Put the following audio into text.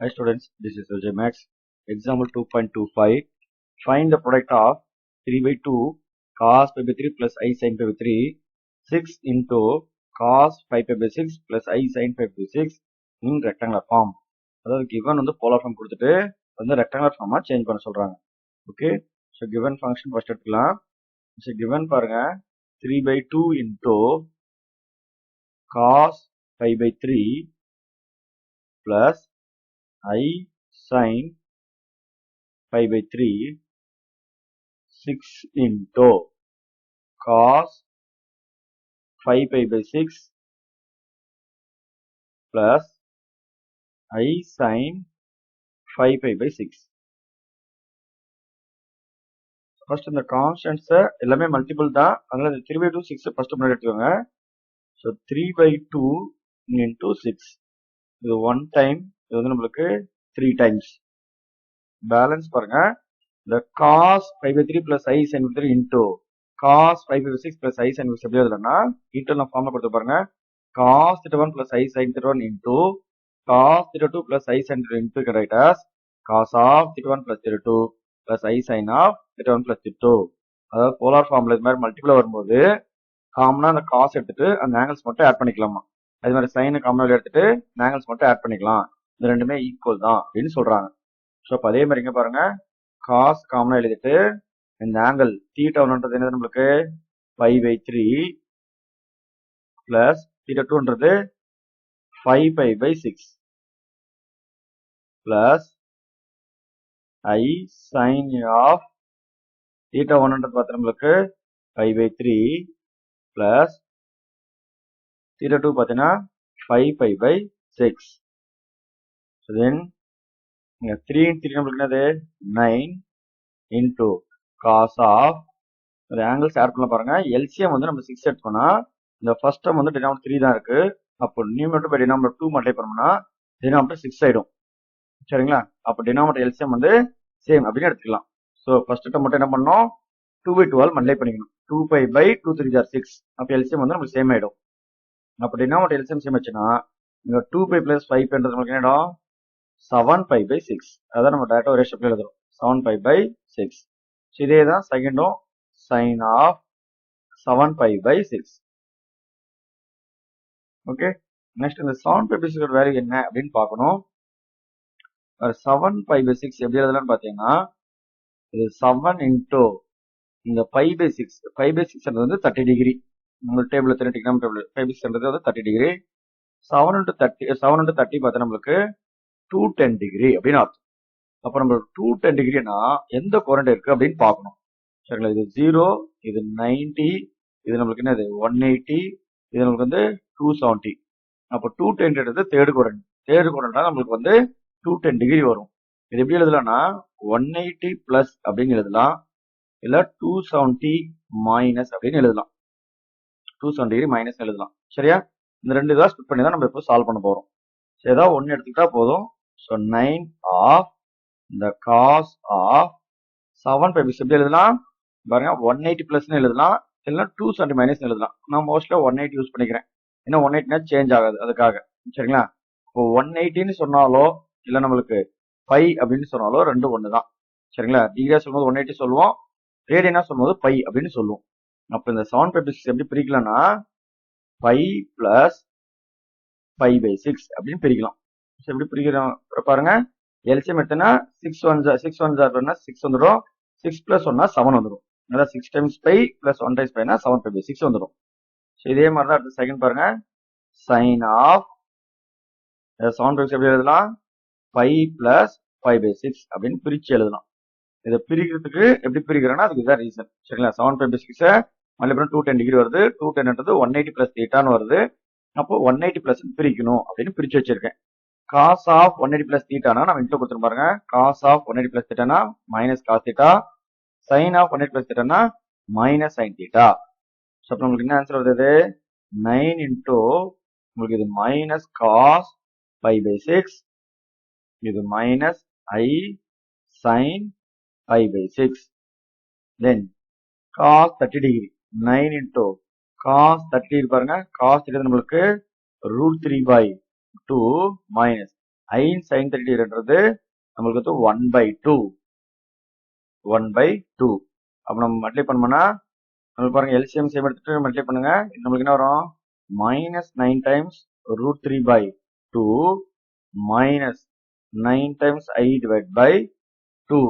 Hi students, this is Vijay Max. Example 2.25. Find the product of 3 by 2 cos pi by 3 plus I sin pi by 3, 6 into cos 5 pi by 6 plus I sin 5 by 6 in rectangular form. அதாவது given வந்து polar form கொடுத்துட்டு வந்து rectangular form change பண்ண சொல்றாங்க. Okay, so given function first எடுத்துக்கலாம். So given பாருங்க 3 by 2 into cos 5 by 3 plus I sin 5 by 3, 6 into cos 5 pi by 6 plus I sin 5 pi by 6. First இந்த constants எல்லாமே multiple தான். அதனால 3 by 2 6 first முன்னாடி எடுத்துக்கோங்க. So 3 by 2 into 6. இது 1 time, இது வந்து நம்மளுக்கு 3 times. Balance பாருங்க. The cos 5 by 3 plus I sin 3 into cos 5 by 6 plus I sin 6 எப்படி எழுதலாம்னா internal formula கொடுத்து பாருங்க. Cos theta 1 plus I sin theta 1 into cos theta 2 plus I sin theta 2 into can write as cos of theta 1 plus theta 2 plus I sin of theta 1 plus theta 2. அதாவது polar ஃபார்ம்ல இது மாதிரி மல்டிபிளா வரும்போது காமனா அந்த cos எடுத்துட்டு அந்த angles மட்டும் ஆட் பண்ணிக்கலாமா. அது மாதிரி சைனை காமனா எடுத்துட்டு அந்த ஆங்கிள்ஸ் மட்டும் ஆட் பண்ணிக்கலாம். இது ரெண்டுமே ஈக்குவல் தான் அப்படின்னு சொல்றாங்க. ஸோ அப்போ அதே மாதிரி இங்க பாருங்க காஸ் காமனா எழுதிட்டு இந்த ஆங்கிள் தீட்டா ஒன்றது என்னது நம்மளுக்கு 5/3 plus theta 2ன்றது 5 pi by 6 plus I sin of theta 1ன்றது பார்த்தா நம்மளுக்கு 5/3 plus theta 2 பார்த்தீங்கன்னா 5 pi by 6. So then 3 3 நம்மளுக்கு என்னது 9 into cos of இந்த ஆங்கிள்ஸ் ஆட் பண்ண பாருங்க. LCM வந்து நம்ம 6 எடுத்தோம்னா இந்த ஃபர்ஸ்ட் டேர்ம் வந்து டினாமினேட்டர் 3 தான் இருக்கு. அப்போ நியூமரேட்டர் பை டினாமினேட்டர் 2 மல்டிப்ளை பண்ணோம்னா டினாமினேட்டர் 6 ஆயிடும். சரிங்களா? அப்போ டினாமினேட்டர் LCM வந்து சேம் அப்படின்னு எடுத்துக்கலாம். ஸோ ஃபர்ஸ்ட் டேர்ம் மட்டும் என்ன பண்ணணும் 2 by 12 மல்டிப்ளை பண்ணிக்கணும். 2 pi by 2 3 are 6. அப்போ LCM வந்து நமக்கு சேம் ஆயிடும். அப்போ டினாமினேட்டர் LCM சேம் ஆச்சுன்னா இங்க 2 pi plus 5 ன்றது நமக்கு என்ன ஆயிடும் 7 pi by 6. அதான் நம்ம டேரக்டா ஒரே ஸ்டெப்ல எழுதுறோம் 7 pi by 6. ஸோ இதே தான் செகண்டும் sin of 7 pi by 6. Okay, next இந்த 7 pi by 6 வேல்யூ என்ன அப்படின்னு பார்க்கணும். 7 pi by 6 எப்படி எழுதலாம்னு பாத்தீங்கன்னா இது 7 into இந்த 5 by 6 5 by 6 வந்து 30 டிகிரி. உங்க டேபிள்ல தெரிஞ்சுக்கலாம். டேபிள் 5 by 6 வந்து 30 டிகிரி. 7 into 30 பார்த்தா நம்மளுக்கு 210 டிகிரி அப்படின்னு அர்த்தம். அப்ப நம்மளுக்கு 210 டிகிரினா எந்த கோரண்ட் இருக்கு அப்படின்னு பார்க்கணும். சரிங்களா? இது 0, இது 90, இது நம்மளுக்கு என்னது 180, இது நம்மளுக்கு வந்து 270. அப்போ 210 தேர்ட் கோரண்ட். தேர்ட் கோரண்ட்னா நம்மளுக்கு வந்து 210 டிகிரி வரும். இது எப்படி எழுதலாம்னா 180 பிளஸ் அப்படின்னு எழுதலாம், இல்ல 270 மைனஸ் அப்படின்னு எழுதலாம். 270 டிகிரி மைனஸ் எழுதலாம். சரியா? இந்த ரெண்டு இதாக ஸ்பிட் பண்ணி தான் நம்ம இப்போ சால்வ் பண்ண போறோம். ஏதாவது ஒன்னு எடுத்துக்கிட்டா போதும். ஸோ 9 ஆஃப் இந்த காஸ் ஆஃப் 7 pi by 6 எப்படி எழுதலாம் பாருங்க 180 பிளஸ்னு எழுதலாம், இல்லைன்னா 270 மைனஸ் எழுதலாம். நான் மோஸ்ட்லி 180 யூஸ் பண்ணிக்கிறேன். ஏன்னா 180 சேஞ்ச் ஆகாது அதுக்காக. சரிங்களா? இப்போ 180ன்னு சொன்னாலோ இல்ல நம்மளுக்கு 5 அப்படின்னு சொன்னாலோ ரெண்டும் ஒன்று தான். சரிங்களா? டிகிரியா சொல்லும்போது 180 சொல்லுவோம், ரேடியனா சொல்லும்போது 5 அப்படின்னு சொல்லுவோம். அப்ப இந்த 7 pi by 6 எப்படி பிரிக்கலாம்னா 5 பிளஸ் 5 by 6 அப்படின்னு பிரிக்கலாம். எப்படி பிரிக்கிறோம் பாருங்க. எல்சிஎம் எடுத்தனா 6 1 6 வந்துடும். 6 பிளஸ் 1 7 வந்துடும். அதாவது 6 times 5 plus 1 times 5 7 pi by 6 வந்துடும். ஸோ இதே மாதிரி தான் அடுத்த செகண்ட் பாருங்க. சைன் ஆஃப் 7 pi by 6 எப்படி எழுதலாம் 5 பிளஸ் 5 by 6 அப்படின்னு பிரிச்சு எழுதலாம். இதை பிரிக்கிறதுக்கு எப்படி பிரிக்கிறேன்னா அதுக்கு இதான் ரீசன். சரிங்களா? 7 pi by 6 மறுபடியும் 210 டிகிரி வருது. 210ன்றது 180 பிளஸ் தீட்டான்னு வருது. அப்போ 180 பிளஸ் பிரிக்கணும் அப்படின்னு பிரிச்சு வச்சிருக்கேன். cos of 180 plus theta னா நம்ம இன்ட்ல கொடுத்துரும் பாருங்க. cos of 180 plus theta னா minus cos theta, sin of 180 plus theta னா minus sin theta. ஸோ அப்போ உங்களுக்கு என்ன ஆன்சர் வருது 9 into உங்களுக்கு இது minus cos 5 by 6, இது minus I sin 5 by 6. Then cos 30 degree 9 into cos 30 degree பாருங்க. cos 30 நம்மளுக்கு √3 by 2 minus I in sin 30 degree நம்மளுக்கு வந்து 1/2 1/2. அப்ப நம்ம மல்டிப்ளை பண்ணோம்னா நம்மளுக்கு பாருங்க எல்சிஎம் சேம் எடுத்துட்டு மல்டிப்ளை பண்ணுங்க. நம்மளுக்கு என்ன வரும்? -9 times √3/2 minus 9 times I divided by 2